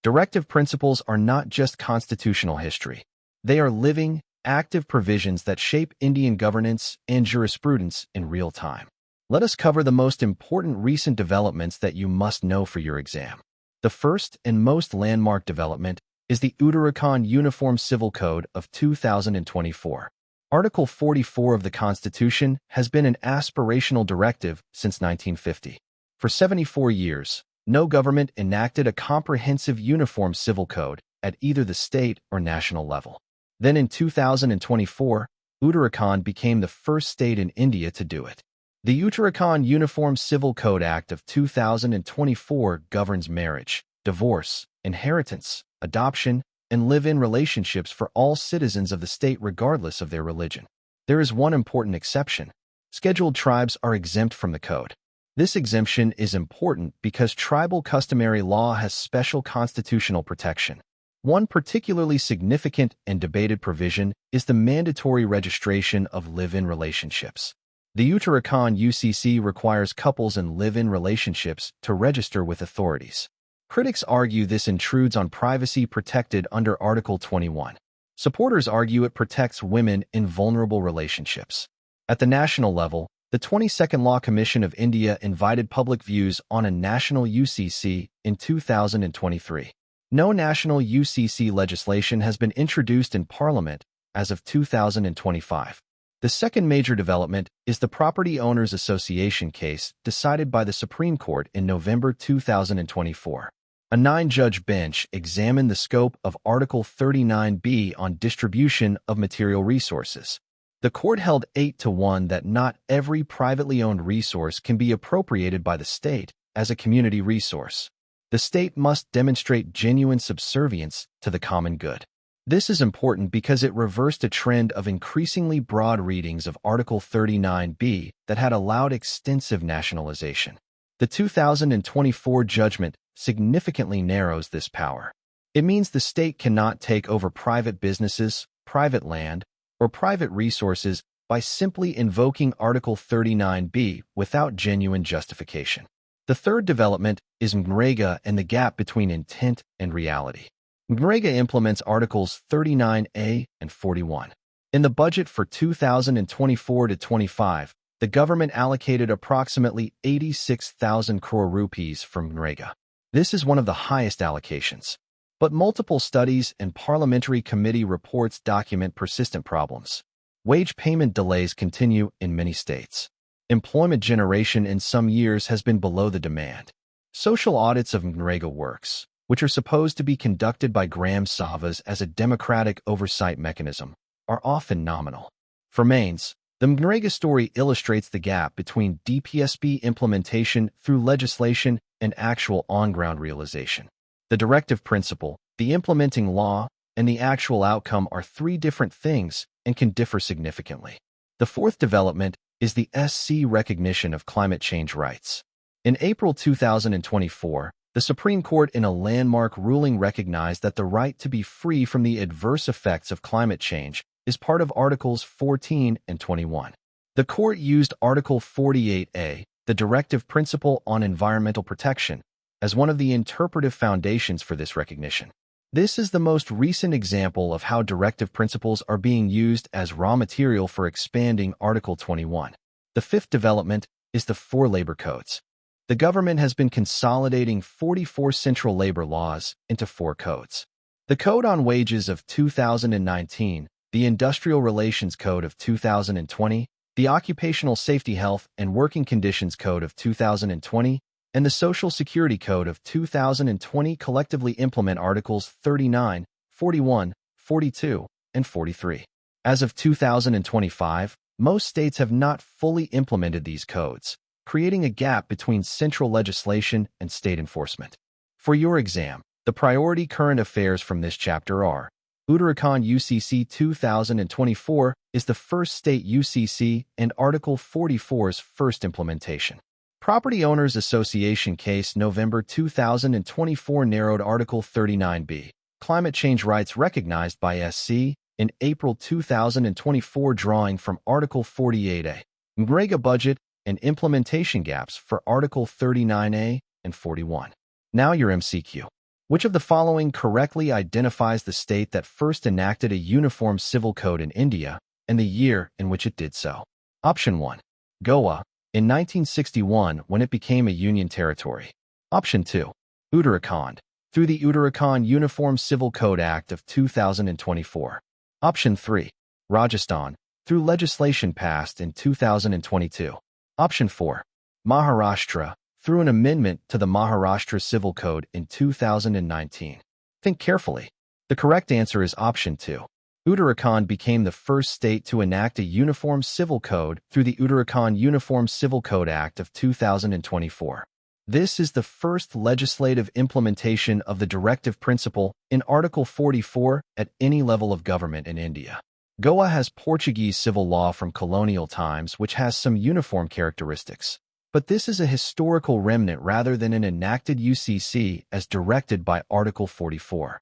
Directive principles are not just constitutional history. They are living, active provisions that shape Indian governance and jurisprudence in real time. Let us cover the most important recent developments that you must know for your exam. The first and most landmark development is the Uttarakhand Uniform Civil Code of 2024. Article 44 of the Constitution has been an aspirational directive since 1950. For 74 years, no government enacted a comprehensive uniform civil code at either the state or national level. Then in 2024, Uttarakhand became the first state in India to do it. The Uttarakhand Uniform Civil Code Act of 2024 governs marriage, divorce, inheritance, adoption, and live-in relationships for all citizens of the state regardless of their religion. There is one important exception. Scheduled tribes are exempt from the code. This exemption is important because tribal customary law has special constitutional protection. One particularly significant and debated provision is the mandatory registration of live-in relationships. The Uttarakhand UCC requires couples in live-in relationships to register with authorities. Critics argue this intrudes on privacy protected under Article 21. Supporters argue it protects women in vulnerable relationships. At the national level, the 22nd Law Commission of India invited public views on a national UCC in 2023. No national UCC legislation has been introduced in Parliament as of 2025. The second major development is the Property Owners Association case decided by the Supreme Court in November 2024. A 9-judge bench examined the scope of Article 39B on distribution of material resources. The court held 8-1 that not every privately owned resource can be appropriated by the state as a community resource. The state must demonstrate genuine subservience to the common good. This is important because it reversed a trend of increasingly broad readings of Article 39B that had allowed extensive nationalization. The 2024 judgment significantly narrows this power. It means the state cannot take over private businesses, private land, or private resources by simply invoking Article 39B without genuine justification. The third development is MNREGA and the gap between intent and reality. MNREGA implements Articles 39A and 41. In the budget for 2024-25, the government allocated approximately 86,000 crore rupees for MNREGA. This is one of the highest allocations. But multiple studies and parliamentary committee reports document persistent problems. Wage payment delays continue in many states. Employment generation in some years has been below the demand. Social audits of MNREGA works, which are supposed to be conducted by Gram Savas as a democratic oversight mechanism, are often nominal. For Mains, the MNREGA story illustrates the gap between DPSP implementation through legislation and actual on-ground realization. The directive principle, the implementing law, and the actual outcome are three different things and can differ significantly. The fourth development is the SC recognition of climate change rights. In April 2024, the Supreme Court in a landmark ruling recognized that the right to be free from the adverse effects of climate change is part of Articles 14 and 21. The court used Article 48A, the directive principle on environmental protection, as one of the interpretive foundations for this recognition. This is the most recent example of how directive principles are being used as raw material for expanding Article 21. The fifth development is the 4 labor codes. The government has been consolidating 44 central labor laws into 4 codes. The Code on Wages of 2019, the Industrial Relations Code of 2020, the Occupational Safety Health and Working Conditions Code of 2020, and the Social Security Code of 2020 collectively implement Articles 39, 41, 42, and 43. As of 2025, most states have not fully implemented these codes, creating a gap between central legislation and state enforcement. For your exam, the priority current affairs from this chapter are: Uttarakhand UCC 2024 is the first state UCC and Article 44's first implementation. Property Owners Association case November 2024 narrowed Article 39B, climate change rights recognized by SC, in April 2024 drawing from Article 48A, MNREGA budget and implementation gaps for Article 39A and 41. Now your MCQ. Which of the following correctly identifies the state that first enacted a uniform civil code in India and the year in which it did so? Option 1. Goa, in 1961 when it became a union territory. Option 2. Uttarakhand, through the Uttarakhand Uniform Civil Code Act of 2024. Option 3. Rajasthan, through legislation passed in 2022. Option 4. Maharashtra, through an amendment to the Maharashtra Civil Code in 2019. Think carefully. The correct answer is option 2. Uttarakhand became the first state to enact a uniform civil code through the Uttarakhand Uniform Civil Code Act of 2024. This is the first legislative implementation of the directive principle in Article 44 at any level of government in India. Goa has Portuguese civil law from colonial times which has some uniform characteristics, but this is a historical remnant rather than an enacted UCC as directed by Article 44.